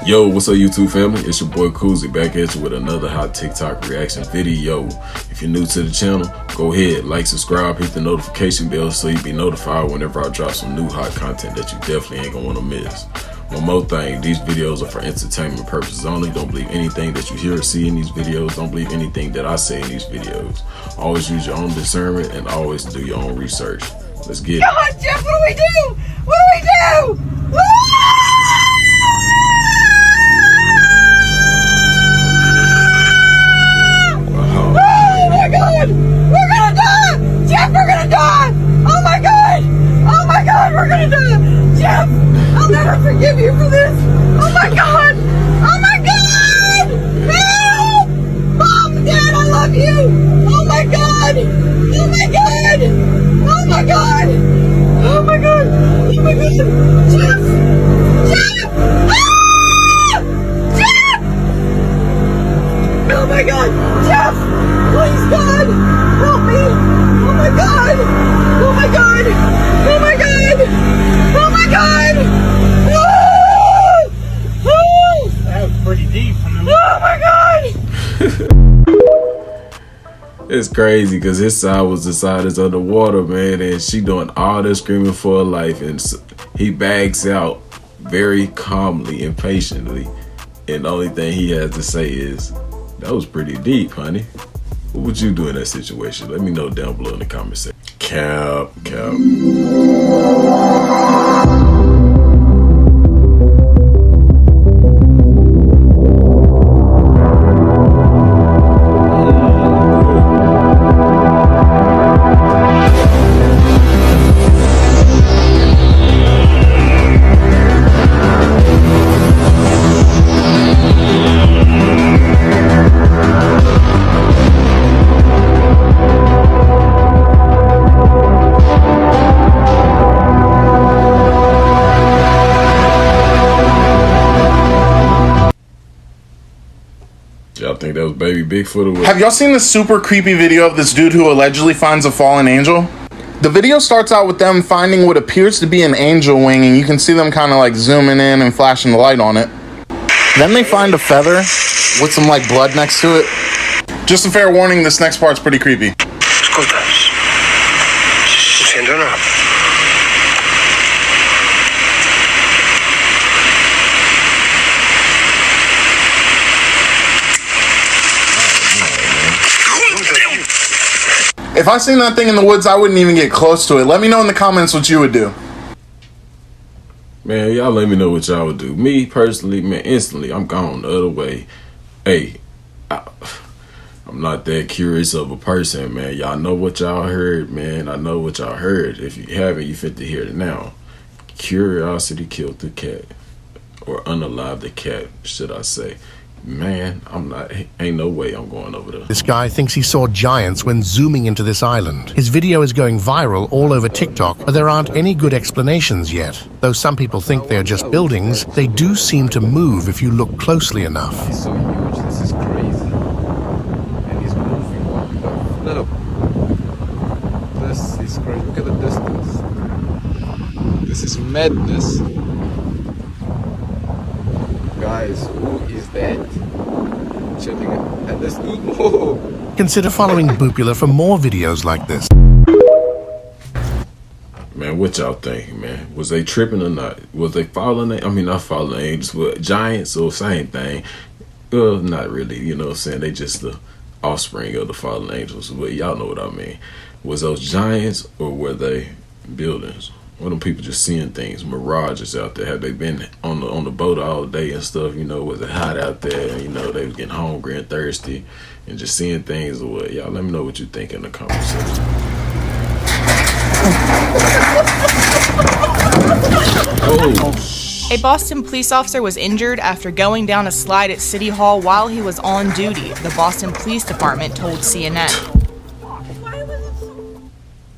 Yo, what's up YouTube family? It's your boy Koozie back at you with another hot TikTok reaction video. If you're new to the channel, go ahead, like, subscribe, hit the notification bell so you be notified whenever I drop some new hot content that you definitely ain't gonna wanna miss. One more thing, these videos are for entertainment purposes only. Don't believe anything that you hear or see in these videos. Don't believe anything that I say in these videos. Always use your own discernment and always do your own research. Let's get it. Come on, Jeff, what do we do? What do we do? Oh my God! We're gonna die! Jeff, we're gonna die! Oh my God! Oh my God, we're gonna die! Jeff, I'll never forgive you for this! Oh my God! Oh my God! Help! Mom, Dad, I love you! Oh my God! Oh my God! Oh my God! Oh my God! Oh my God! Jeff! Jeff! Ah! Jeff! Oh my God! Jeff! Please, God! Help me! Oh my God! Oh my God! Oh my God! Oh my God! Oh! Oh! That was pretty deep. Oh my God! It's crazy because his side was the side that's underwater, man, and she doing all this screaming for her life, and he bags out very calmly and patiently, and the only thing he has to say is, that was pretty deep, honey. What would you do in that situation? Let me know down below in the comment section. Cap. Y'all think that was baby Bigfoot or what? Have y'all seen this super creepy video of this dude who allegedly finds a fallen angel? The video starts out with them finding what appears to be an angel wing, and you can see them kind of like zooming in and flashing the light on it. Then they find a feather with some like blood next to it. Just a fair warning, this next part's pretty creepy. Ascolta, si sentono? If I seen that thing in the woods, I wouldn't even get close to it. Let me know in the comments what you would do. Man, y'all let me know what y'all would do. Me, personally, man, instantly, I'm gone the other way. Hey, I'm not that curious of a person, man. Y'all know what y'all heard, man. I know what y'all heard. If you haven't, you fit to hear it now. Curiosity killed the cat. Or unalived the cat, should I say. Man, ain't no way I'm going over there. This guy thinks he saw giants when zooming into this island. His video is going viral all over TikTok, but there aren't any good explanations yet. Though some people think they're just buildings, they do seem to move if you look closely enough. It's so huge, this is crazy. And he's moving. Look. This is crazy. Look at the distance. This is madness. Guys, who is that? Chilling at this dude. Whoa. Consider following Boopula for more videos like this. Man, what y'all think, man? Was they tripping or not? Was they falling? I mean, not falling angels, but giants or same thing. Well, not really, you know what I'm saying? They just the offspring of the fallen angels, but y'all know what I mean. Was those giants or were they buildings? Or them people just seeing things, mirages out there? Have they been on the boat all day and stuff? You know, was it hot out there? You know, they was getting hungry and thirsty and just seeing things or what? Y'all let me know what you think in the comment section. Oh. A Boston police officer was injured after going down a slide at City Hall while he was on duty, the Boston Police Department told CNN.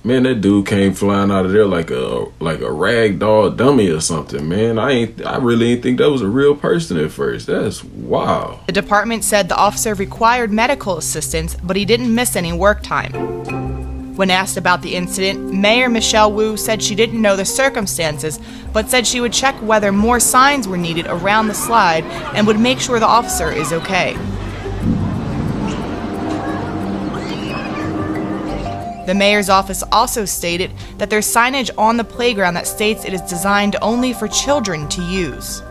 Man, that dude came flying out of there like a rag doll dummy or something, man. I really didn't think that was a real person at first. That's wild. The department said the officer required medical assistance, but he didn't miss any work time. When asked about the incident, Mayor Michelle Wu said she didn't know the circumstances, but said she would check whether more signs were needed around the slide and would make sure the officer is okay. The mayor's office also stated that there's signage on the playground that states it is designed only for children to use.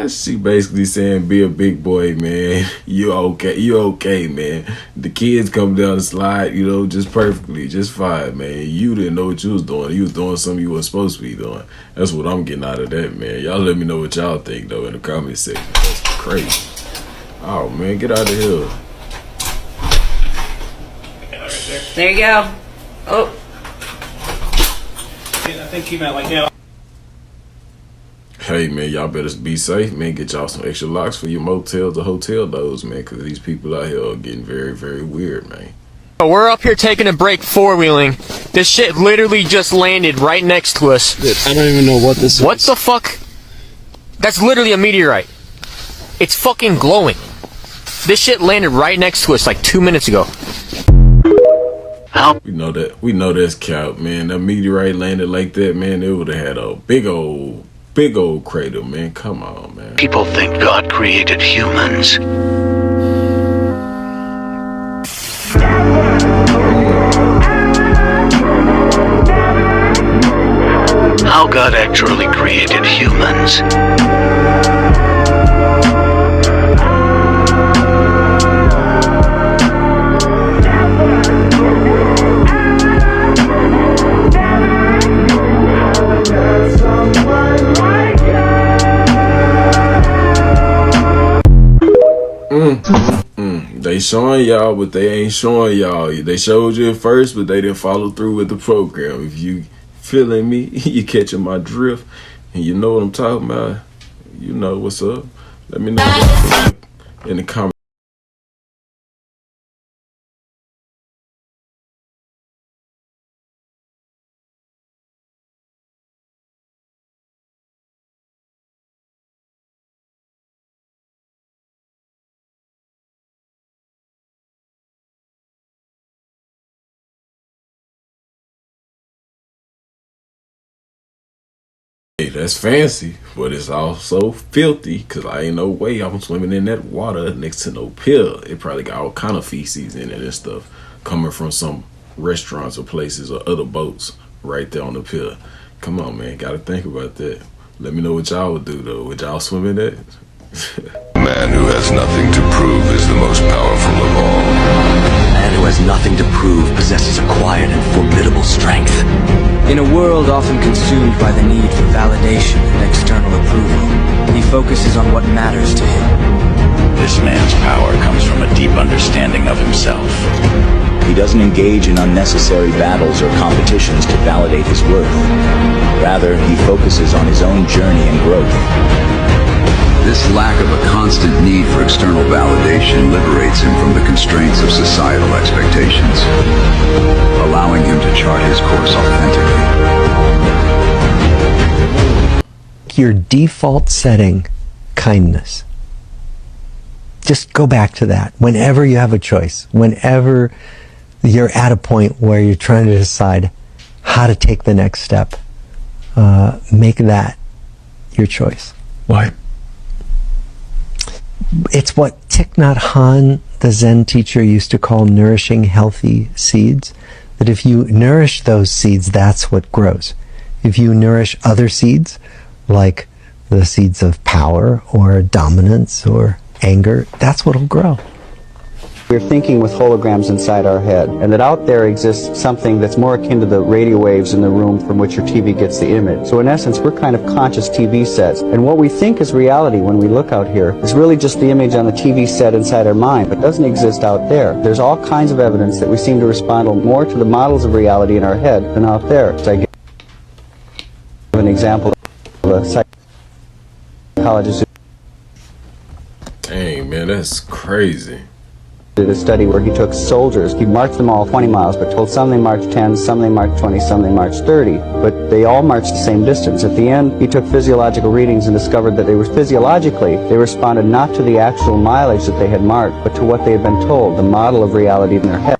She basically saying, be a big boy, man. You okay, man. The kids come down the slide, you know, just perfectly, just fine, man. You didn't know what you was doing. You was doing something you weren't supposed to be doing. That's what I'm getting out of that, man. Y'all let me know what y'all think, though, in the comment section. That's crazy. Oh, man, get out of here. There you go. Oh. I think he meant like that. Hey, man, y'all better be safe, man. Get y'all some extra locks for your motels or hotel doors, man, because these people out here are getting very, very weird, man. We're up here taking a break four-wheeling. This shit literally just landed right next to us. Dude, I don't even know what this is. What the fuck? That's literally a meteorite. It's fucking glowing. This shit landed right next to us like 2 minutes ago. We know that's cap, man. That meteorite landed like that, man. It would have had a big old crater, man. Come on, man. People think God created humans. How God actually created humans. They showing y'all, but they ain't showing y'all. They showed you at first, but they didn't follow through with the program. If you feeling me, you catching my drift, and you know what I'm talking about, you know what's up. Let me know in the comments. Hey, that's fancy, but it's also filthy, because I ain't no way I'm swimming in that water next to no pier. It probably got all kind of feces in it and stuff coming from some restaurants or places or other boats right there on the pier. Come on, man, gotta think about that. Let me know what y'all would do, though. Would y'all swim in that? Man who has nothing to prove is the most powerful of all. Man who has nothing to prove possesses a quiet and formidable strength. In a world often consumed by the need for validation and external approval, he focuses on what matters to him. This man's power comes from a deep understanding of himself. He doesn't engage in unnecessary battles or competitions to validate his worth. Rather, he focuses on his own journey and growth. This lack of a constant need for external validation liberates him from the constraints of societal expectations, allowing him to chart his course authentically. Your default setting, kindness. Just go back to that. Whenever you have a choice, whenever you're at a point where you're trying to decide how to take the next step, make that your choice. Why? It's what Thich Nhat Hanh, the Zen teacher, used to call nourishing healthy seeds. That if you nourish those seeds, that's what grows. If you nourish other seeds, like the seeds of power or dominance or anger, that's what'll grow. We're thinking with holograms inside our head, and that out there exists something that's more akin to the radio waves in the room from which your TV gets the image. So in essence, we're kind of conscious TV sets, and what we think is reality when we look out here is really just the image on the TV set inside our mind, but doesn't exist out there. There's all kinds of evidence that we seem to respond more to the models of reality in our head than out there. So I give an example of a psychologist. Dang, man, that's crazy. did a study where he took soldiers, he marched them all 20 miles, but told some they marched 10, some they marched 20, some they marched 30, but they all marched the same distance. At the end, he took physiological readings and discovered that they were physiologically, they responded not to the actual mileage that they had marched, but to what they had been told, the model of reality in their head.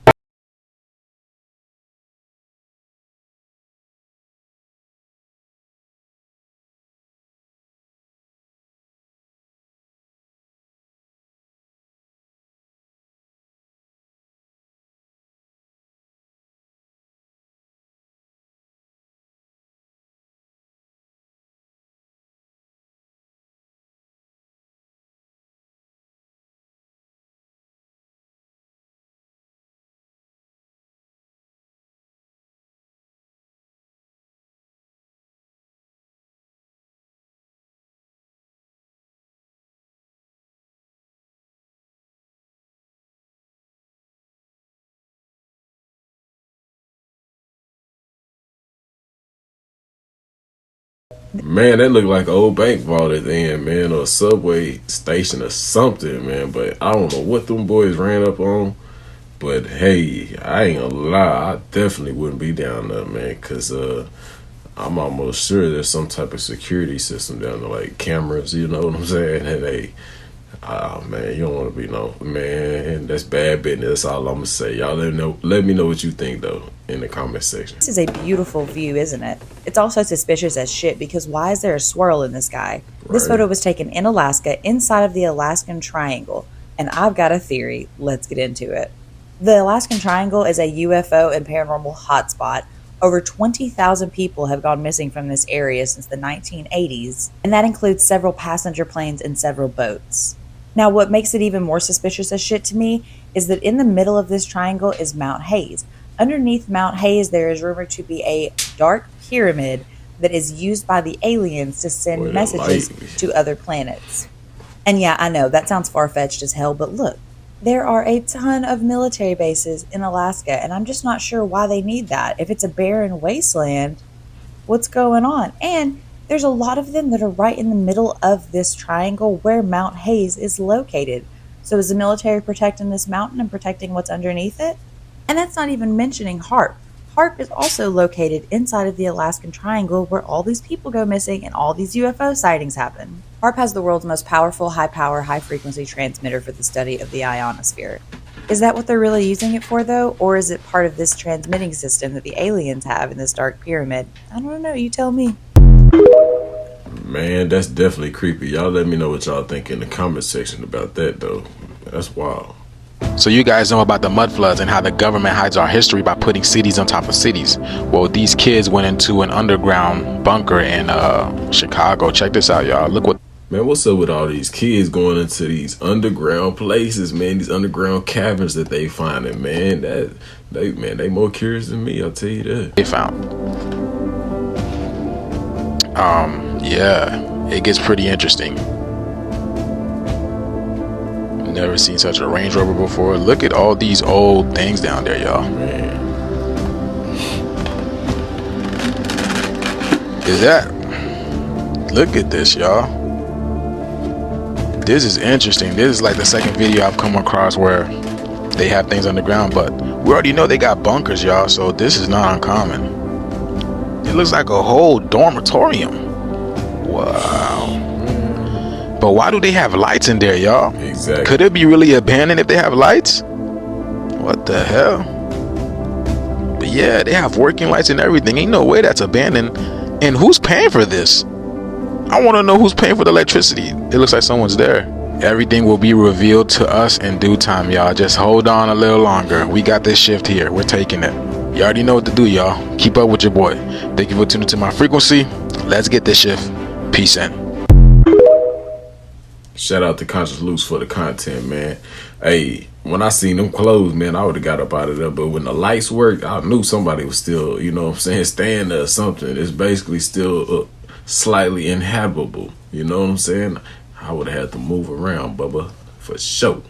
Man, that looked like an old bank vault at the end, man, or a subway station or something, man. But I don't know what them boys ran up on. But hey, I ain't gonna lie, I definitely wouldn't be down there, man, because I'm almost sure there's some type of security system down there, like cameras, you know what I'm saying? And hey, man, you don't want to be no, man, that's bad business. That's all I'm gonna say. Y'all let me know what you think though in the comment section. This is a beautiful view, isn't it? It's also suspicious as shit because why is there a swirl in the sky? Right. This photo was taken in Alaska inside of the Alaskan Triangle, and I've got a theory. Let's get into it. The Alaskan Triangle is a UFO and paranormal hotspot. Over 20,000 people have gone missing from this area since the 1980s, and that includes several passenger planes and several boats. Now, what makes it even more suspicious as shit to me is that in the middle of this triangle is Mount Hayes. Underneath Mount Hayes, there is rumored to be a dark pyramid that is used by the aliens to send messages to other planets. And yeah, I know, that sounds far-fetched as hell, but look, there are a ton of military bases in Alaska, and I'm just not sure why they need that. If it's a barren wasteland, what's going on? And there's a lot of them that are right in the middle of this triangle where Mount Hayes is located. So is the military protecting this mountain and protecting what's underneath it? And that's not even mentioning HARP. HARP is also located inside of the Alaskan Triangle where all these people go missing and all these UFO sightings happen. HARP has the world's most powerful, high-power, high-frequency transmitter for the study of the ionosphere. Is that what they're really using it for, though? Or is it part of this transmitting system that the aliens have in this dark pyramid? I don't know. You tell me. Man, that's definitely creepy. Y'all let me know what y'all think in the comment section about that, though. That's wild. So you guys know about the mud floods and how the government hides our history by putting cities on top of cities. Well, these kids went into an underground bunker in Chicago. Check this out, y'all. Look what... Man, what's up with all these kids going into these underground places, man? These underground cabins that they finding, man. They more curious than me, I'll tell you that. They found. Yeah, it gets pretty interesting. Never seen such a Range Rover before. Look at all these old things down there, y'all. Man. Is that... Look at this, y'all. This is interesting. This is like the second video I've come across where they have things underground, but we already know they got bunkers, y'all, so this is not uncommon. It looks like a whole dormitorium. Wow. But why do they have lights in there, y'all? Exactly. Could it be really abandoned if they have lights? What the hell? But yeah, they have working lights and everything. Ain't no way that's abandoned. And who's paying for this? I want to know who's paying for the electricity. It looks like someone's there. Everything will be revealed to us in due time, y'all. Just hold on a little longer. We got this shift here. We're taking it. You already know what to do, y'all. Keep up with your boy. Thank you for tuning to my frequency. Let's get this shift. Peace in. Shout out to Conscious Loose for the content, man. Hey, when I seen them clothes, man, I would have got up out of there. But when the lights worked, I knew somebody was still, you know what I'm saying, staying there or something. It's basically still slightly inhabitable. You know what I'm saying? I would have had to move around, Bubba, for sure. Have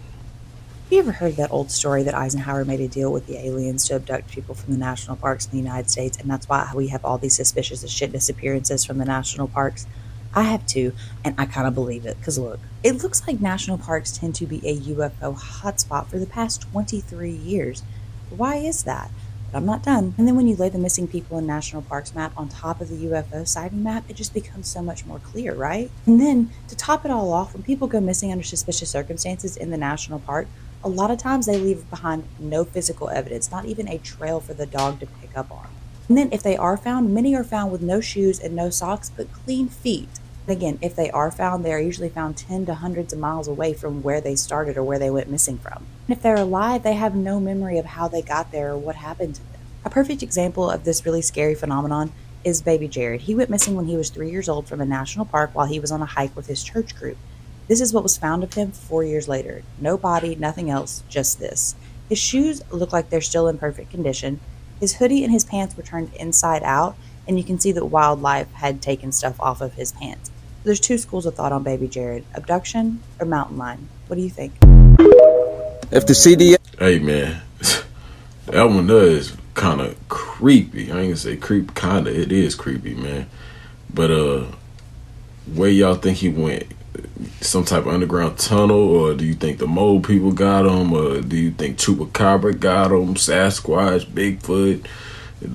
you ever heard that old story that Eisenhower made a deal with the aliens to abduct people from the national parks in the United States, and that's why we have all these suspicious as shit disappearances from the national parks? I have too, and I kind of believe it, because look, it looks like national parks tend to be a UFO hotspot for the past 23 years. Why is that? But I'm not done. And then when you lay the missing people in national parks map on top of the UFO sighting map, it just becomes so much more clear, right? And then, to top it all off, when people go missing under suspicious circumstances in the national park, a lot of times they leave behind no physical evidence, not even a trail for the dog to pick up on. And then if they are found, many are found with no shoes and no socks, but clean feet. And again, if they are found, they are usually found 10 to hundreds of miles away from where they started or where they went missing from. And if they're alive, they have no memory of how they got there or what happened to them. A perfect example of this really scary phenomenon is baby Jared. He went missing when he was 3 years old from a national park while he was on a hike with his church group. This is what was found of him 4 years later. No body, nothing else, just this. His shoes look like they're still in perfect condition. His hoodie and his pants were turned inside out, and you can see that wildlife had taken stuff off of his pants. There's two schools of thought on baby Jared: abduction or mountain lion. What do you think? If the CDA... Hey, man. That one does kind of creepy. I ain't gonna say creep, kind of. It is creepy, man. But, where y'all think he went? Some type of underground tunnel, or do you think the mole people got him, or do you think Chupacabra got him, Sasquatch, Bigfoot?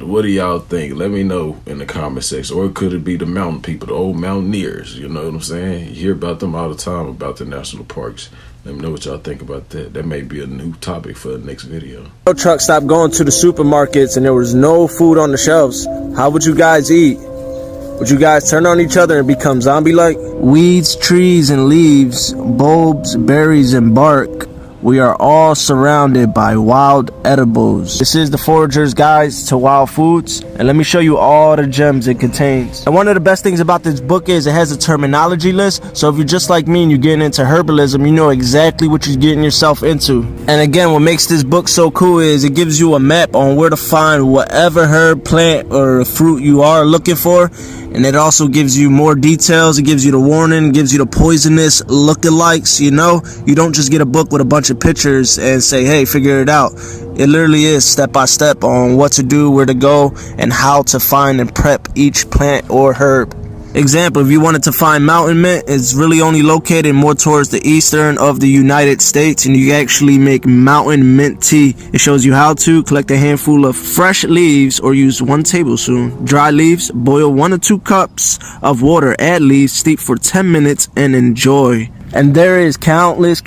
What do y'all think? Let me know in the comment section. Or could it be the mountain people, the old mountaineers? You know what I'm saying? You hear about them all the time, about the national parks. Let me know what y'all think about that. That may be a new topic for the next video. truck stopped going to the supermarkets and there was no food on the shelves, how would you guys eat? Would you guys turn on each other and become zombie-like? Weeds, trees, and leaves, bulbs, berries, and bark. We are all surrounded by wild edibles. This is the Forager's Guide to Wild Foods, and let me show you all the gems it contains. And one of the best things about this book is it has a terminology list, so if you're just like me and you're getting into herbalism, you know exactly what you're getting yourself into. And again, what makes this book so cool is it gives you a map on where to find whatever herb, plant, or fruit you are looking for. And it also gives you more details. It gives you the warning, gives you the poisonous lookalikes, you know? You don't just get a book with a bunch of pictures and say, hey, figure it out. It literally is step by step on what to do, where to go, and how to find and prep each plant or herb. Example, if you wanted to find mountain mint, it's really only located more towards the eastern of the United States, and you actually make mountain mint tea. It shows you how to collect a handful of fresh leaves or use 1 tablespoon. Dry leaves, boil 1 to 2 cups of water, add leaves, steep for 10 minutes, and enjoy. And there is countless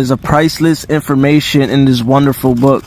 of priceless information in this wonderful book.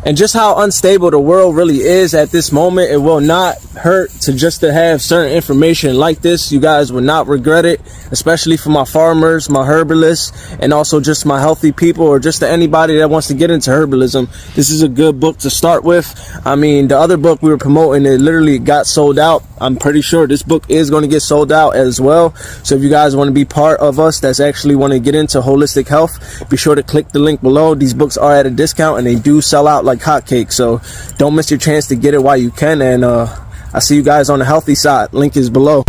And just how unstable the world really is at this moment, it will not hurt to have certain information like this. You guys will not regret it, especially for my farmers, my herbalists, and also just my healthy people, or just to anybody that wants to get into herbalism. This is a good book to start with. I mean, the other book we were promoting, it literally got sold out. I'm pretty sure this book is going to get sold out as well. So if you guys want to be part of us that's actually want to get into holistic health, be sure to click the link below. These books are at a discount and they do sell out like hotcakes, so don't miss your chance to get it while you can. And I see you guys on the healthy side. Link is below.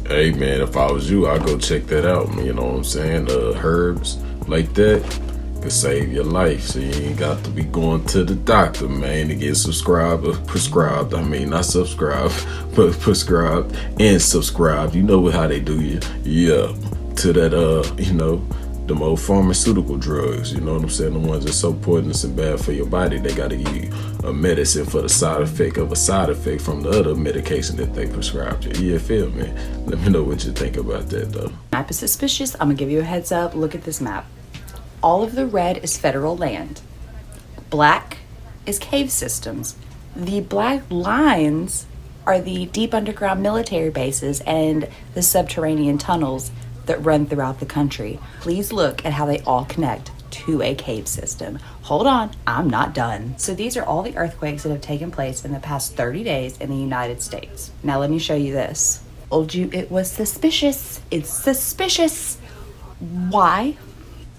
Hey man, if I was you, I'd go check that out. You know what I'm saying? Herbs like that could save your life, so you ain't got to be going to the doctor, man, to get prescribed. I mean, not subscribed, but prescribed and subscribed. You know how they do you. Yeah, to that, you know, the more pharmaceutical drugs, you know what I'm saying? The ones that's so poisonous and bad for your body, they got to give you a medicine for the side effect of a side effect from the other medication that they prescribed you. You feel me? Let me know what you think about that, though. Map is suspicious. I'm gonna give you a heads up. Look at this map. All of the red is federal land. Black is cave systems. The black lines are the deep underground military bases and the subterranean tunnels that run throughout the country. Please look at how they all connect to a cave system. Hold on, I'm not done. So these are all the earthquakes that have taken place in the past 30 days in the United States. Now let me show you this. Told you it was suspicious. It's suspicious. Why?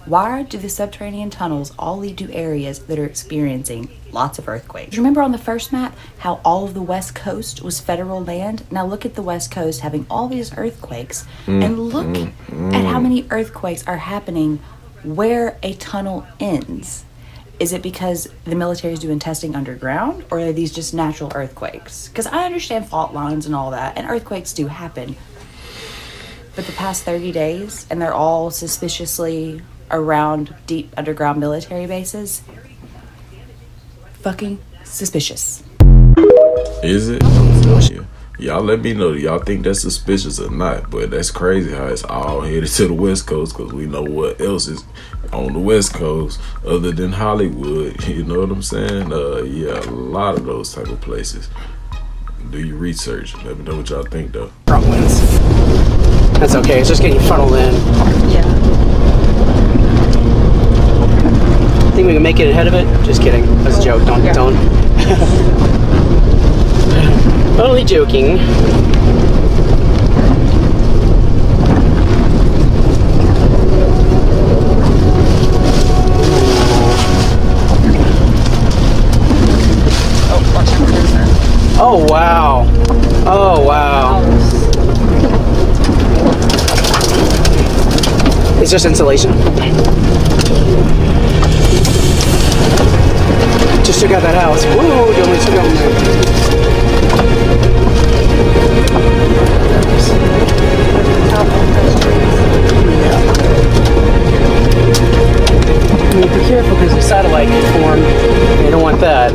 Why do the subterranean tunnels all lead to areas that are experiencing lots of earthquakes? Remember on the first map how all of the West Coast was federal land? Now look at the West Coast having all these earthquakes, and look at how many earthquakes are happening where a tunnel ends. Is it because the military is doing testing underground, or are these just natural earthquakes? Because I understand fault lines and all that, and earthquakes do happen. But the past 30 days, and they're all suspiciously around deep underground military bases. Fucking suspicious. Is it? I'm telling you. Y'all let me know. Do y'all think that's suspicious or not? But that's crazy how it's all headed to the West Coast, because we know what else is on the West Coast other than Hollywood. You know what I'm saying? Yeah, a lot of those type of places. Do your research. Let me know what y'all think, though. Trump wins. That's okay. It's just getting funneled in. Yeah. Think we can make it ahead of it? Just kidding. That's a joke. Don't. Only joking. Oh wow. Oh wow. It's just insulation. Just took out that house. Whoa, don't we took out be careful because the satellite can form. You don't want that.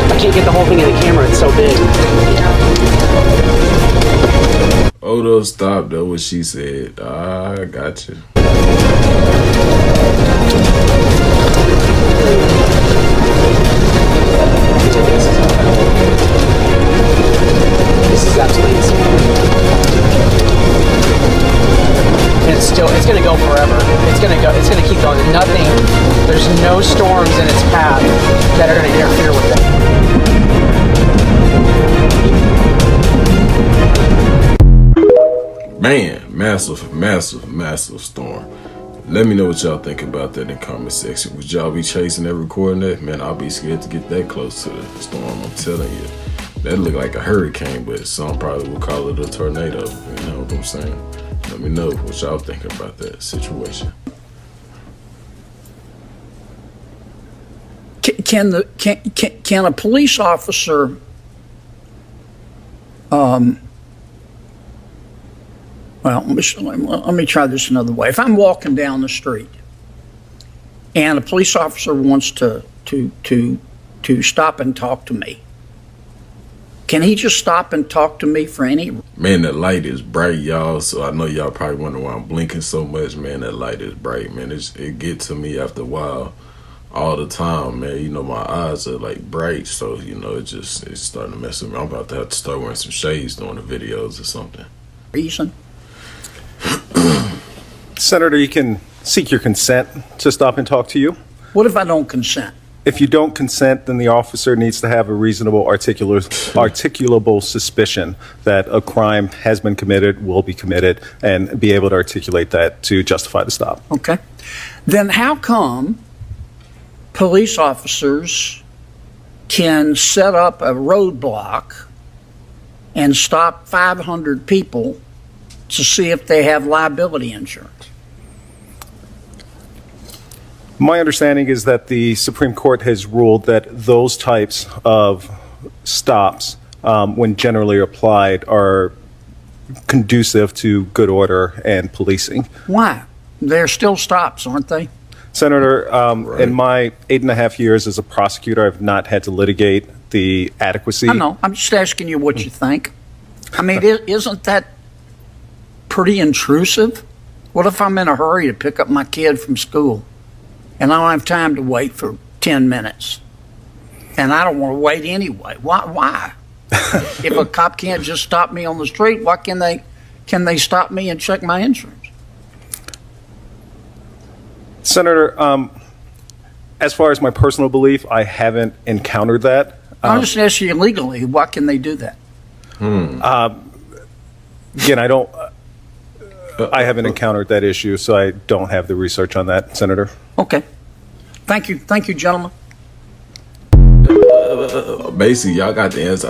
I can't get the whole thing in the camera, it's so big. Odo, stop, though, what she said. I got you. This is absolutely insane. It's gonna go forever. It's gonna keep going. There's no storms in its path that are gonna interfere with it. Man, massive storm. Let me know what y'all think about that in the comment section. Would y'all be chasing that, recording that? Man, I'll be scared to get that close to the storm, I'm telling you. That look like a hurricane, but some probably will call it a tornado. You know what I'm saying? Let me know what y'all think about that situation. Can a police officer well, let me try this another way. If I'm walking down the street and a police officer wants to stop and talk to me, can he just stop and talk to me for any? Man, that light is bright, y'all. So I know y'all probably wonder why I'm blinking so much. Man, that light is bright, man. It gets to me after a while, all the time, man. You know, my eyes are like bright, so you know it's starting to mess with me. I'm about to have to start wearing some shades during the videos or something. Reason? Senator, you can seek your consent to stop and talk to you. What if I don't consent? If you don't consent, then the officer needs to have a reasonable articulable suspicion that a crime has been committed, will be committed, and be able to articulate that to justify the stop. Okay. Then how come police officers can set up a roadblock and stop 500 people to see if they have liability insurance? My understanding is that the Supreme Court has ruled that those types of stops, when generally applied, are conducive to good order and policing. Why? They're still stops, aren't they? Senator, in my 8.5 years as a prosecutor, I've not had to litigate the adequacy. I know. I'm just asking you what you think. I mean, isn't that pretty intrusive? What if I'm in a hurry to pick up my kid from school and I don't have time to wait for 10 minutes? And I don't want to wait anyway. Why? If a cop can't just stop me on the street, why can they stop me and check my insurance? Senator, as far as my personal belief, I haven't encountered that. I'm just asking you legally, why can they do that? Again, I don't. I haven't encountered that issue, so I don't have the research on that, Senator. Okay. Thank you, gentlemen. Basically, y'all got the answer.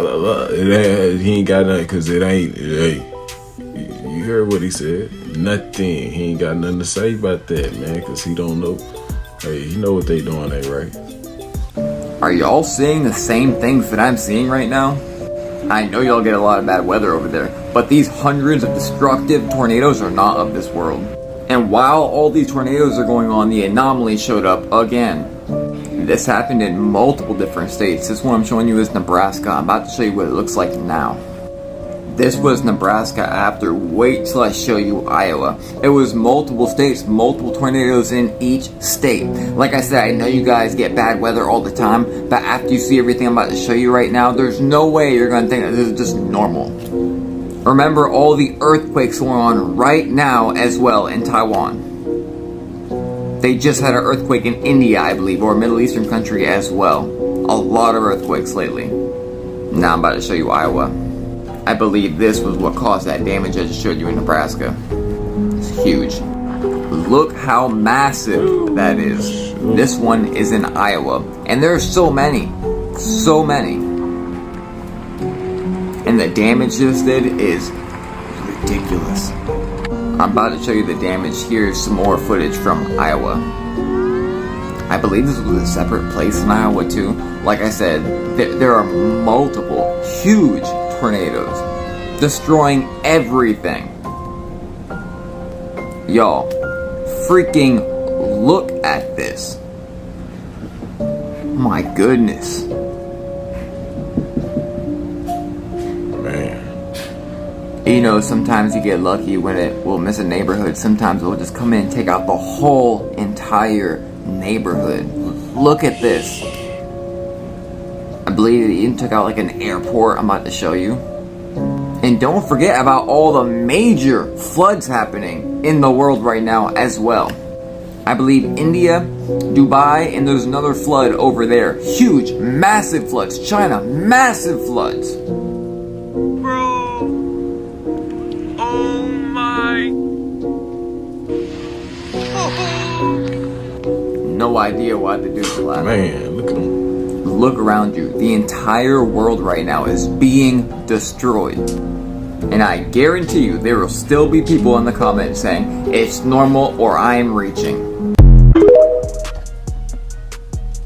He ain't got nothing because it ain't. You heard what he said. Nothing. He ain't got nothing to say about that, man, because he don't know. Hey, you know what they doing, ain't right? Are y'all seeing the same things that I'm seeing right now? I know y'all get a lot of bad weather over there, but these hundreds of destructive tornadoes are not of this world. And while all these tornadoes are going on, the anomaly showed up again. This happened in multiple different states. This one I'm showing you is Nebraska. I'm about to show you what it looks like now. This was Nebraska after. Wait till I show you Iowa. It was multiple states, multiple tornadoes in each state. Like I said, I know you guys get bad weather all the time, but after you see everything I'm about to show you right now, there's no way you're going to think that this is just normal. Remember all the earthquakes going on right now as well in Taiwan. They just had an earthquake in India, I believe, or a Middle Eastern country as well. A lot of earthquakes lately. Now I'm about to show you Iowa. I believe this was what caused that damage I just showed you in Nebraska. It's huge. Look how massive that is. This one is in Iowa. And there are so many. So many. And the damage this did is ridiculous. I'm about to show you the damage. Here's some more footage from Iowa. I believe this was a separate place in Iowa too. Like I said, there are multiple huge tornadoes destroying everything. Y'all, freaking look at this. My goodness. Man. You know, sometimes you get lucky when it will miss a neighborhood. Sometimes it will just come in and take out the whole entire neighborhood. Look at this. I believe it even took out like an airport. I'm about to show you. And don't forget about all the major floods happening in the world right now as well. I believe India, Dubai, and there's another flood over there. Huge, massive floods. China, massive floods. No idea why the dude's laughing. Man, look at him. Look around you. The entire world right now is being destroyed. And I guarantee you there will still be people in the comments saying it's normal or I am reaching.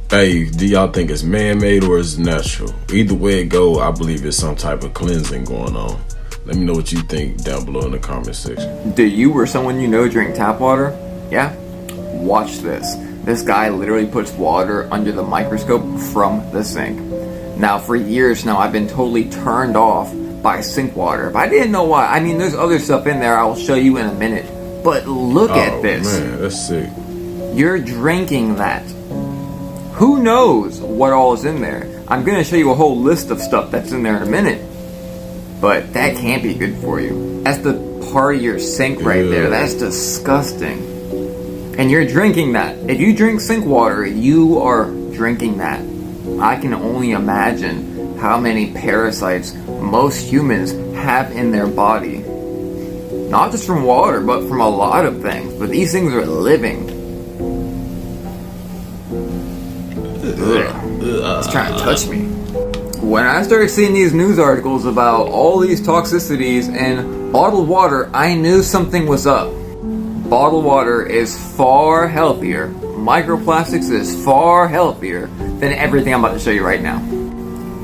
Hey, do y'all think it's man-made or is it natural? Either way it go, I believe it's some type of cleansing going on. Let me know what you think down below in the comment section. Do you or someone you know drink tap water? Yeah? Watch this. This guy literally puts water under the microscope from the sink. Now, for years now, I've been totally turned off by sink water. But I didn't know why. I mean, there's other stuff in there I'll show you in a minute. But look at this. Man, that's sick. You're drinking that. Who knows what all is in there? I'm going to show you a whole list of stuff that's in there in a minute. But that can't be good for you. That's the part of your sink right there. That's disgusting. And you're drinking that. If you drink sink water, you are drinking that. I can only imagine how many parasites most humans have in their body. Not just from water, but from a lot of things. But these things are living. It's trying to touch me. When I started seeing these news articles about all these toxicities in bottled water, I knew something was up. Bottled water is far healthier. Microplastics is far healthier than everything I'm about to show you right now.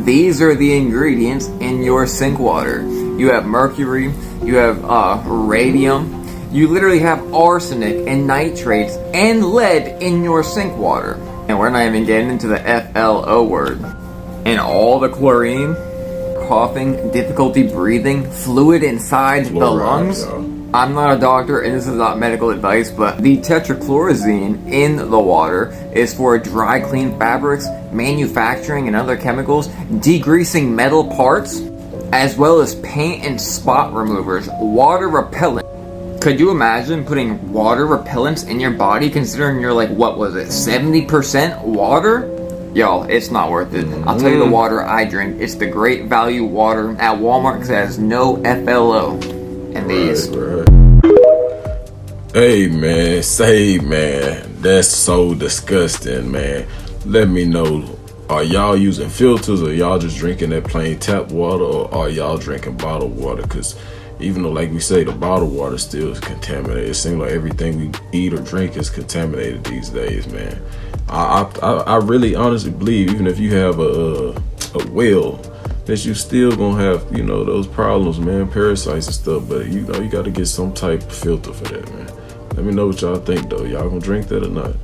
These are the ingredients in your sink water. You have mercury, you have radium, you literally have arsenic and nitrates and lead in your sink water. And we're not even getting into the FLO word. And all the chlorine, coughing, difficulty breathing, fluid inside the lungs. I'm not a doctor and this is not medical advice, but the tetrachlorozine in the water is for dry clean fabrics, manufacturing and other chemicals, degreasing metal parts, as well as paint and spot removers, water repellent. Could you imagine putting water repellents in your body considering you're like, what was it, 70% water? Y'all, it's not worth it. I'll tell you the water I drink. It's the Great Value water at Walmart because it has no FLO. And these. Hey man, say man, that's so disgusting, man. Let me know, are y'all using filters or y'all just drinking that plain tap water, or are y'all drinking bottled water? Because even though, like we say, the bottled water still is contaminated, it seems like everything we eat or drink is contaminated these days, man. I really honestly believe even if you have a well, that you still gonna have, you know, those problems, man, parasites and stuff. But you know, you got to get some type of filter for that, man. Let me know what y'all think though. Y'all gonna drink that or not?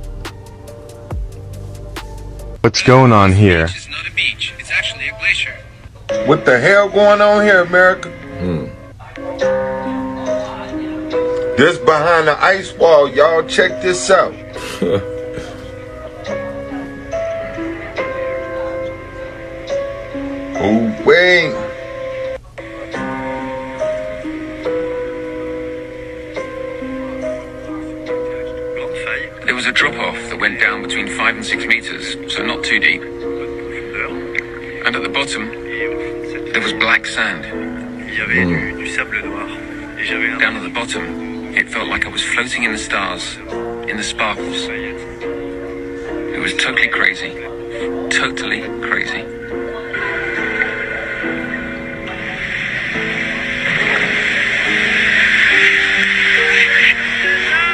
What's going on here? It's not a beach. It's actually a glacier. What the hell going on here, America? This behind the ice wall, y'all check this out. Oh, wait. There was a drop-off that went down between 5 and 6 meters, so not too deep. And at the bottom, there was black sand. Down at the bottom, it felt like I was floating in the stars, in the sparkles. It was totally crazy. Totally crazy.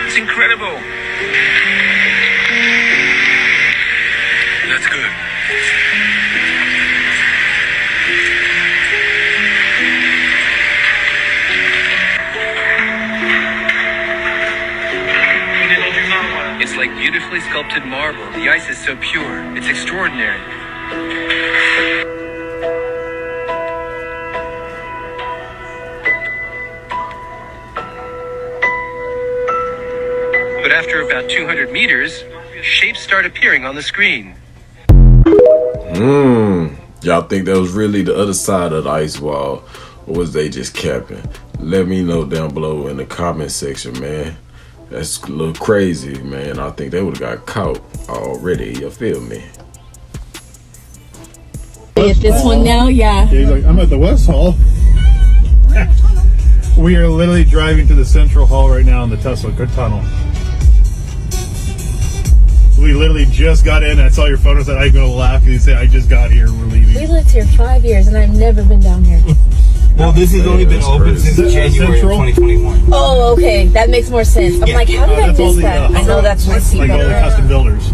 It's incredible. Let's go. It's like beautifully sculpted marble. The ice is so pure. It's extraordinary. But after about 200 meters, shapes start appearing on the screen. Y'all think that was really the other side of the ice wall, or was they just capping? Let me know down below in the comment section, man. That's a little crazy, man. I think they would have got caught already. You feel me? At this one now, yeah. He's like, I'm at the West Hall. We are literally driving to the Central Hall right now in the Tesla tunnel. We literally just got in. I saw your photos that I'm going to laugh because you say, I just got here. We're leaving. We lived here 5 years and I've never been down here. Well, this has only been open since January of 2021. Oh, okay. That makes more sense. I'm like, how did I miss that? I know that's my seat. Like all the custom builders.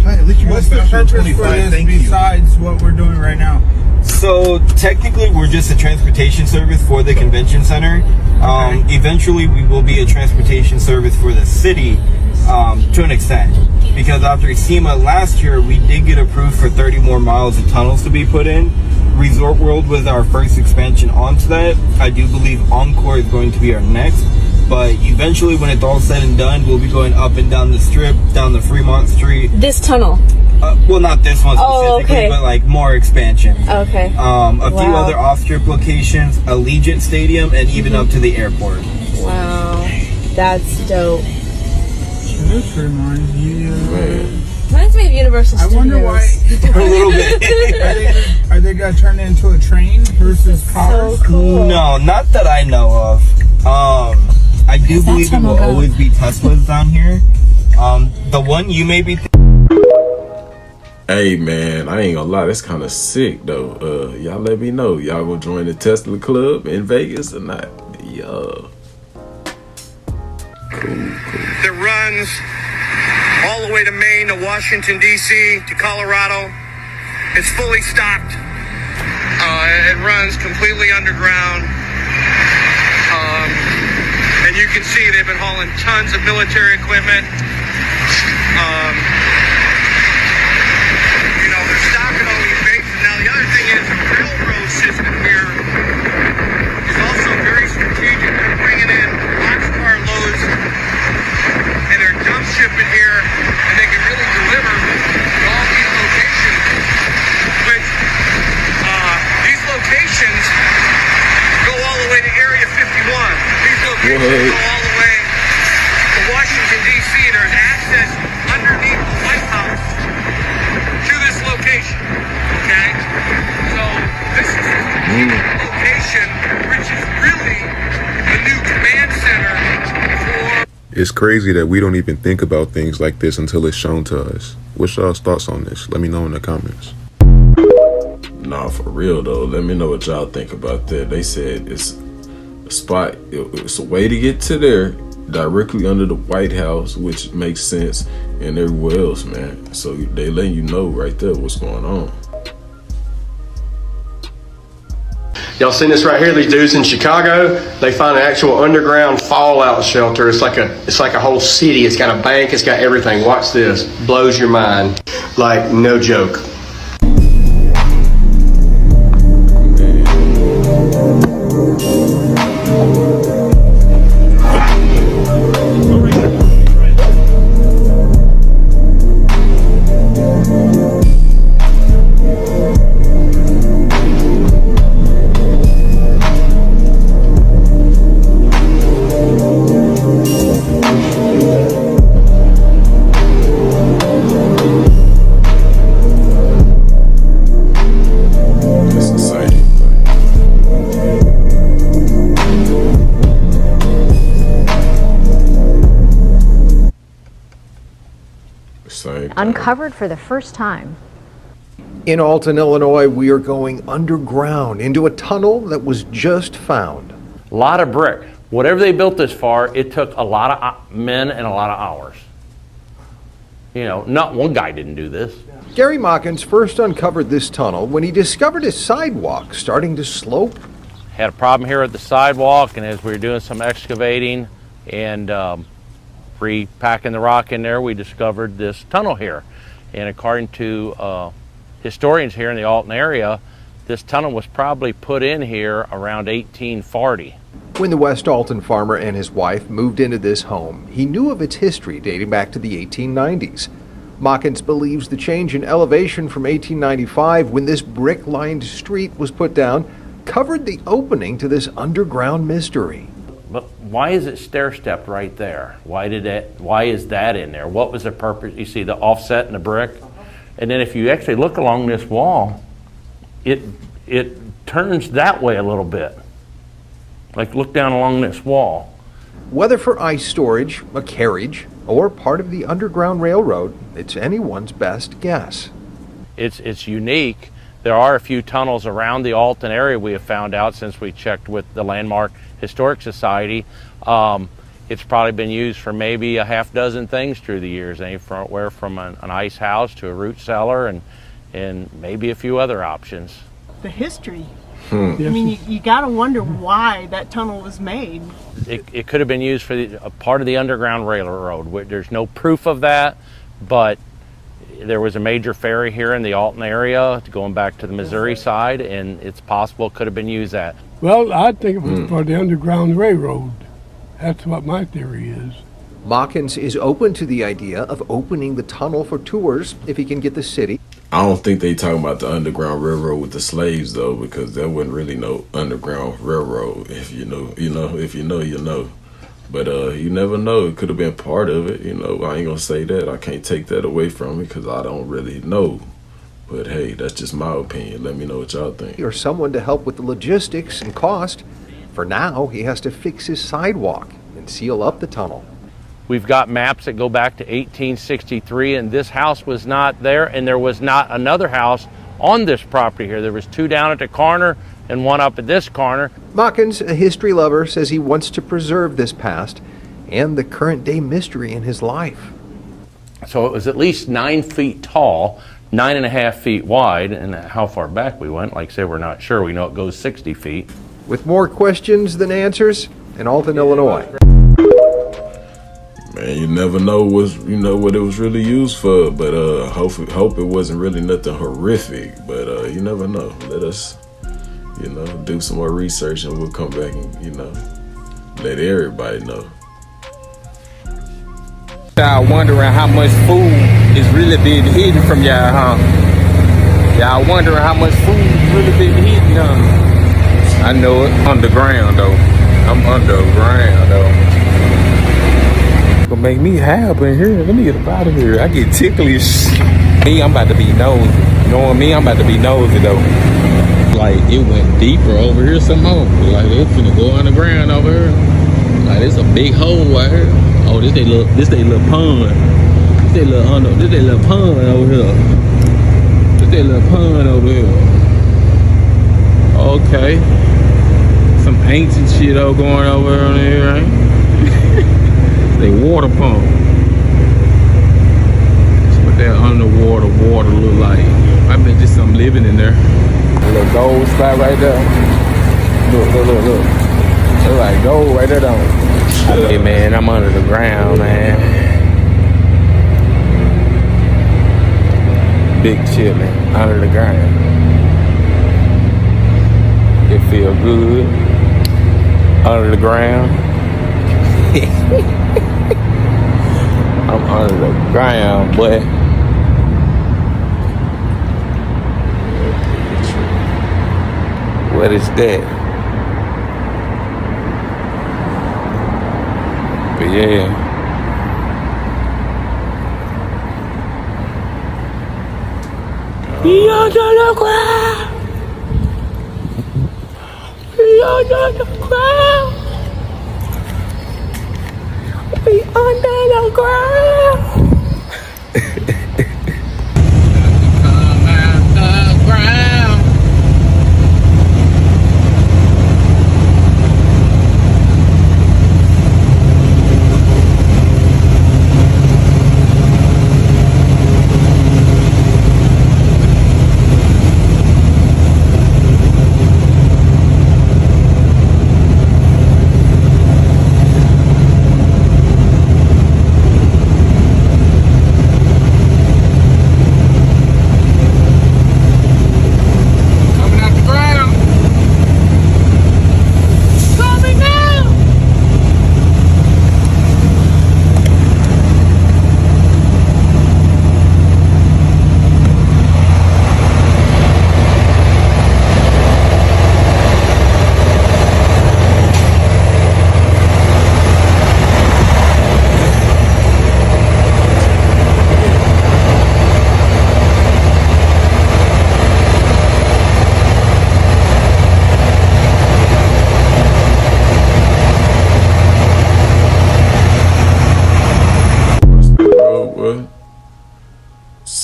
At least you what's the purpose for this besides what we're doing right now? So technically we're just a transportation service for the convention center. Eventually we will be a transportation service for the city to an extent. Because after SEMA last year, we did get approved for 30 more miles of tunnels to be put in. Resort World was our first expansion onto that. I do believe Encore is going to be our next. But eventually, when it's all said and done, we'll be going up and down the strip, down the Fremont Street. This tunnel? Well, not this one specifically, but like more expansion. Okay. A few other off-strip locations, Allegiant Stadium, and even up to the airport. Wow. That's dope. This reminds me of... Reminds me of Universal Studios. I wonder why... A little bit. Are they going to turn it into a train versus cars? So cool. No, not that I know of. I do believe it will always be Teslas down here. The one you may be... Hey man, I ain't gonna lie, that's kind of sick though. Y'all let me know. Y'all gonna join the Tesla club in Vegas or not? Yo. Cool. That runs all the way to Maine, to Washington, D.C., to Colorado. It's fully stocked. It runs completely underground. And you can see they've been hauling tons of military equipment. You know, they're stocking all these bases. Now, the other thing is the railroad system here is also very strategic. They're bringing in boxcar loads and they're dump shipping here, and they can really deliver to all these locations, which these locations go all the way to Area 51. These locations go all the way to Washington, D.C. There's access underneath the White House to this location, okay? So this is a location which is really the new command center It's crazy that we don't even think about things like this until it's shown to us. What's y'all's thoughts on this? Let me know in the comments. Nah, for real though. Let me know what y'all think about that. They said it's a spot. It's a way to get to there directly under the White House, which makes sense, and everywhere else, man. So they letting you know right there what's going on. Y'all seen this right here? These dudes in Chicago, they find an actual underground fallout shelter. It's like a whole city. It's got a bank. It's got everything. Watch this. Blows your mind. Like, no joke. Uncovered for the first time. In Alton, Illinois, we are going underground into a tunnel that was just found. A lot of brick. Whatever they built this far, it took a lot of men and a lot of hours. You know, not one guy didn't do this. Gary Mockins first uncovered this tunnel when he discovered a sidewalk starting to slope. Had a problem here at the sidewalk, and as we were doing some excavating and repacking the rock in there, we discovered this tunnel here. And according to historians here in the Alton area, this tunnel was probably put in here around 1840. When the West Alton farmer and his wife moved into this home, he knew of its history dating back to the 1890s. Mockins believes the change in elevation from 1895, when this brick-lined street was put down, covered the opening to this underground mystery. But why is it stair-stepped right there? Why is that in there? What was the purpose? You see the offset in the brick? And then if you actually look along this wall, it turns that way a little bit. Like look down along this wall. Whether for ice storage, a carriage, or part of the Underground Railroad, it's anyone's best guess. It's unique. There are a few tunnels around the Alton area we have found out since we checked with the Landmark Historic Society. It's probably been used for maybe a half dozen things through the years, anywhere from an ice house to a root cellar and maybe a few other options. The history. I mean, you got to wonder why that tunnel was made. It could have been used for a part of the Underground Railroad. There's no proof of that, but there was a major ferry here in the Alton area going back to the Missouri side, and it's possible it could have been used at. Well, I think it was for the Underground Railroad. That's what my theory is. Mockins is open to the idea of opening the tunnel for tours if he can get the city. I don't think they talking about the Underground Railroad with the slaves though, because there wasn't really no Underground Railroad. If you know, you know. If you know, you know. But you never know. It could have been part of it. You know, I ain't gonna say that. I can't take that away from it because I don't really know. But hey, that's just my opinion. Let me know what y'all think. Or someone to help with the logistics and cost. For now, he has to fix his sidewalk and seal up the tunnel. We've got maps that go back to 1863, and this house was not there, and there was not another house on this property here. There was two down at the corner and one up at this corner. Mockins, a history lover, says he wants to preserve this past and the current day mystery in his life. So it was at least 9 feet tall, 9.5 feet wide, and how far back we went, like I say, we're not sure. We know it goes 60 feet. With more questions than answers, in Alton, Illinois. Man, you never know what it was really used for, but hope it wasn't really nothing horrific. But you never know. Let us, do some more research, and we'll come back and let everybody know. Y'all wondering how much food is really being hidden from y'all, huh? Y'all wondering how much food is really being hidden, huh? I know it. Underground, though. I'm underground, though. Gonna make me hab in here. Let me get up out of here. I get ticklish. Me, I'm about to be nosy. Knowing me, I'm about to be nosy, though. Like, it went deeper over here somehow. Like, it's gonna go underground over here. Like, there's a big hole right here. Oh, this they little pond. This they little pond over here. This they little pond over here. Okay. Some ancient shit going over on here, right? They water pump. That's what that underwater water look like. I bet there's something living in there. A little gold spot right there. Look. It's like gold right there, don't it? Hey man, I'm under the ground, man. Big chillin' under the ground. It feel good under the ground. I'm under the ground, boy. What is that? But yeah. We under the ground. We under the ground. We under the ground. Come out the ground.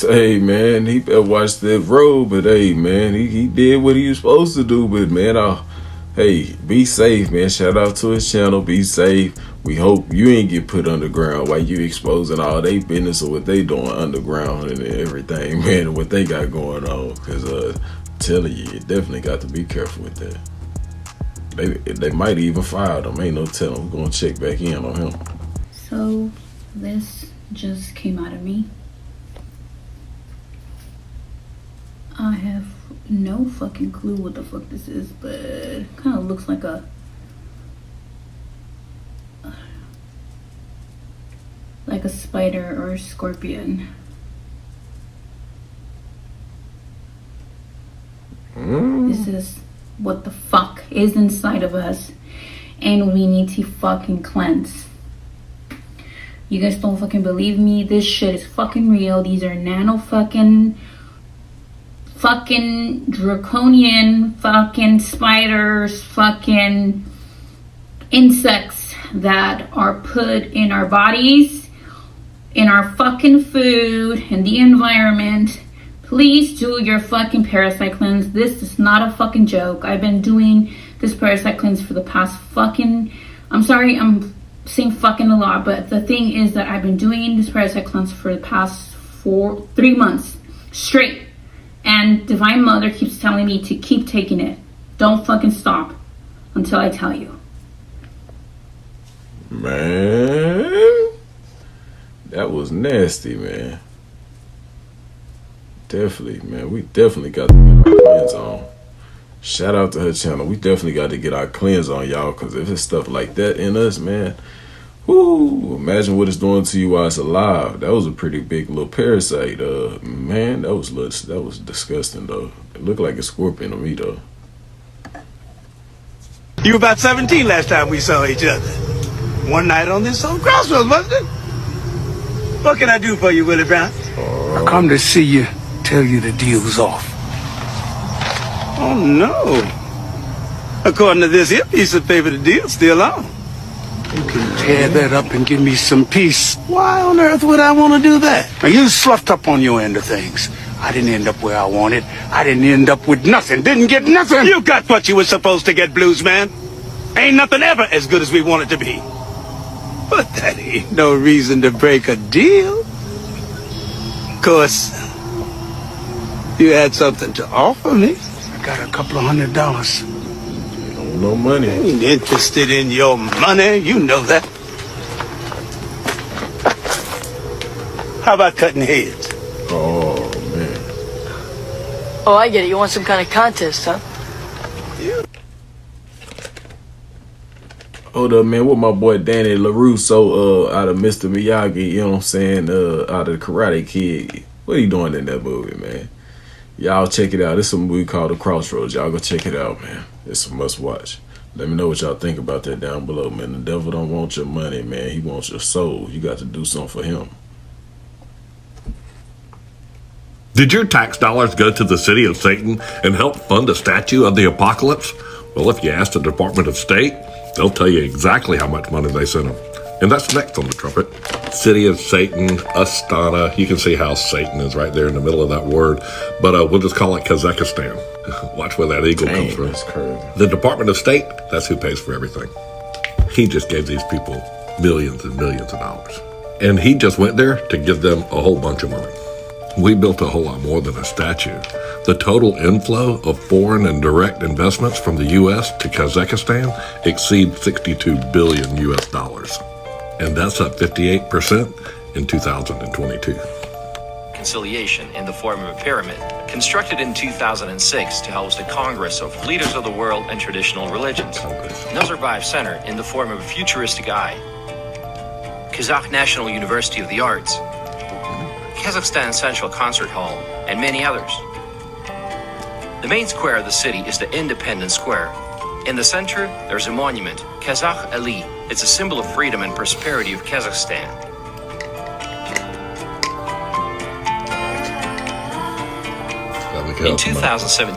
Hey man, he better watch that road, but hey man, he did what he was supposed to do, but man, hey, be safe, man. Shout out to his channel, be safe. We hope you ain't get put underground while you exposing all they business or what they doing underground and everything, man, and what they got going on. Cause I'm telling you, you definitely got to be careful with that. They might even fire them, ain't no telling. We're gonna check back in on him. So this just came out of me. I have no fucking clue what the fuck this is, but it kind of looks like a spider or a scorpion. This is what the fuck is inside of us, and we need to fucking cleanse. You guys don't fucking believe me? This shit is fucking real. These are nano fucking draconian fucking spiders, fucking insects that are put in our bodies, in our fucking food, in the environment. Please do your fucking parasite cleanse. This is not a fucking joke. I've been doing this parasite cleanse for the past fucking, I'm sorry, I'm saying fucking a lot, but the thing is that I've been doing this parasite cleanse for the past 3 months straight. And Divine Mother keeps telling me to keep taking it. Don't fucking stop until I tell you. Man, that was nasty, man. Definitely, man. We definitely got to get our cleanse on. Shout out to her channel. We definitely got to get our cleanse on, y'all. Because if it's stuff like that in us, man, whoo, imagine what it's doing to you while it's alive. That was a pretty big little parasite. Man, that was disgusting, though. It looked like a scorpion to me, though. You were about 17 last time we saw each other. One night on this old crossroads, wasn't it? What can I do for you, Willie Brown? I come to see you, tell you the deal's off. Oh, no. According to this here piece of paper, the deal's still on. You can tear that up and give me some peace. Why on earth would I want to do that? Now, you sloughed up on your end of things. I didn't end up where I wanted. I didn't end up with nothing. Didn't get nothing. You got what you were supposed to get, Blues Man. Ain't nothing ever as good as we want it to be. But that ain't no reason to break a deal. Of course, you had something to offer me. I got a couple of $100. No money. I ain't interested in your money. You know that. How about cutting heads? Oh, man. Oh, I get it. You want some kind of contest, huh? Hold up, man. What my boy Danny LaRusso out of Mr. Miyagi, you know what I'm saying, out of the Karate Kid. What he doing in that movie, man? Y'all check it out. It's a movie called The Crossroads. Y'all go check it out, man. It's a must watch. Let me know what y'all think about that down below, man. The devil don't want your money, man. He wants your soul. You got to do something for him. Did your tax dollars go to the city of Satan and help fund a statue of the apocalypse? Well, if you ask the Department of State, they'll tell you exactly how much money they sent them. And that's next on the trumpet. City of Satan, Astana. You can see how Satan is right there in the middle of that word. But we'll just call it Kazakhstan. Watch where that eagle comes from. That's crazy. The Department of State, that's who pays for everything. He just gave these people millions and millions of dollars. And he just went there to give them a whole bunch of money. We built a whole lot more than a statue. The total inflow of foreign and direct investments from the U.S. to Kazakhstan exceeds $62 billion U.S. dollars. And that's up 58% in 2022. Conciliation in the form of a pyramid, constructed in 2006 to host a Congress of leaders of the world and traditional religions. Nazarbayev Center in the form of a futuristic eye. Kazakh National University of the Arts. Kazakhstan Central Concert Hall, and many others. The main square of the city is the Independence Square. In the center, there's a monument, Kazakh Ali. It's a symbol of freedom and prosperity of Kazakhstan. In 2007,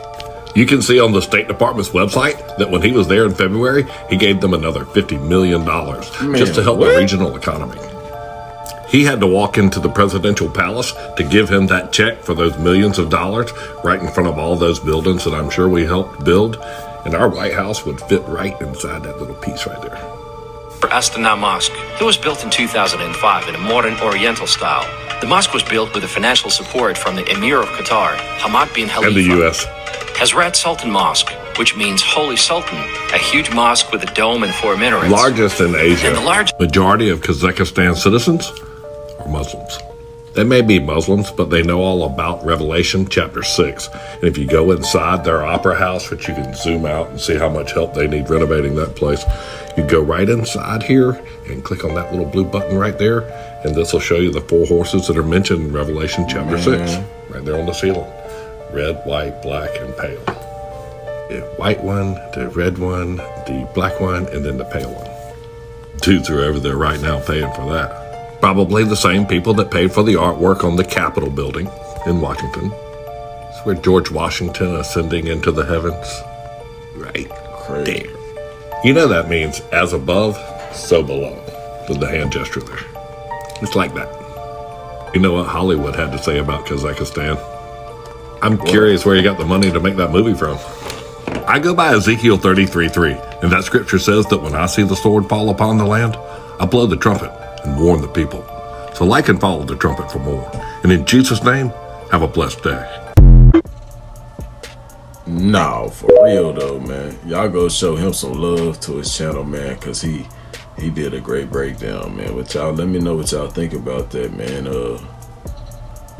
you can see on the State Department's website that when he was there in February, he gave them another $50 million just to help the regional economy. He had to walk into the presidential palace to give him that check for those millions of dollars right in front of all those buildings that I'm sure we helped build. And our White House would fit right inside that little piece right there. Astana Mosque. It was built in 2005 in a modern Oriental style. The mosque was built with the financial support from the Emir of Qatar, Hamad bin Khalifa. And the U.S. Hazrat Sultan Mosque, which means Holy Sultan, a huge mosque with a dome and 4 minarets. Largest in Asia. And the largest majority of Kazakhstan citizens are Muslims. They may be Muslims, but they know all about Revelation chapter 6. And if you go inside their opera house, which you can zoom out and see how much help they need renovating that place, you go right inside here and click on that little blue button right there, and this will show you the 4 horses that are mentioned in Revelation chapter 6, right there on the ceiling. Red, white, black, and pale. The white one, the red one, the black one, and then the pale one. Dudes are over there right now paying for that. Probably the same people that paid for the artwork on the Capitol building in Washington. It's where George Washington ascending into the heavens. Right there. You know that means as above, so below, with the hand gesture there. It's like that. You know what Hollywood had to say about Kazakhstan? I'm curious where you got the money to make that movie from. I go by Ezekiel 33:3, and that scripture says that when I see the sword fall upon the land, I blow the trumpet and warn the people. So like and follow the trumpet for more. And in Jesus' name, have a blessed day. No, for real though, man. Y'all go show him some love to his channel, man, because he did a great breakdown, man. But y'all, let me know what y'all think about that, man.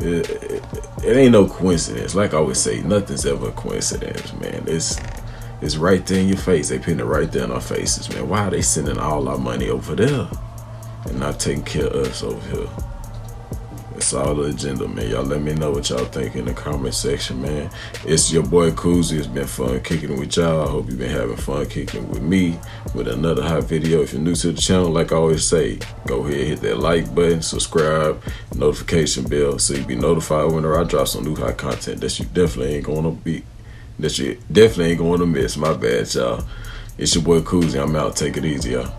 It ain't no coincidence. Like I always say, nothing's ever a coincidence, man. It's right there in your face. They putting it right there in our faces, man. Why are they sending all our money over there and not taking care of us over here? It's all the agenda, man. Y'all let me know what y'all think in the comment section, man. It's your boy Koozie. It's been fun kicking with y'all. I hope you've been having fun kicking with me with another hot video. If you're new to the channel, like I always say, go ahead, hit that like button, subscribe, notification bell, so you be notified whenever I drop some new hot content that you definitely ain't going to miss. My bad, y'all. It's your boy Koozie. I'm out. Take it easy, y'all.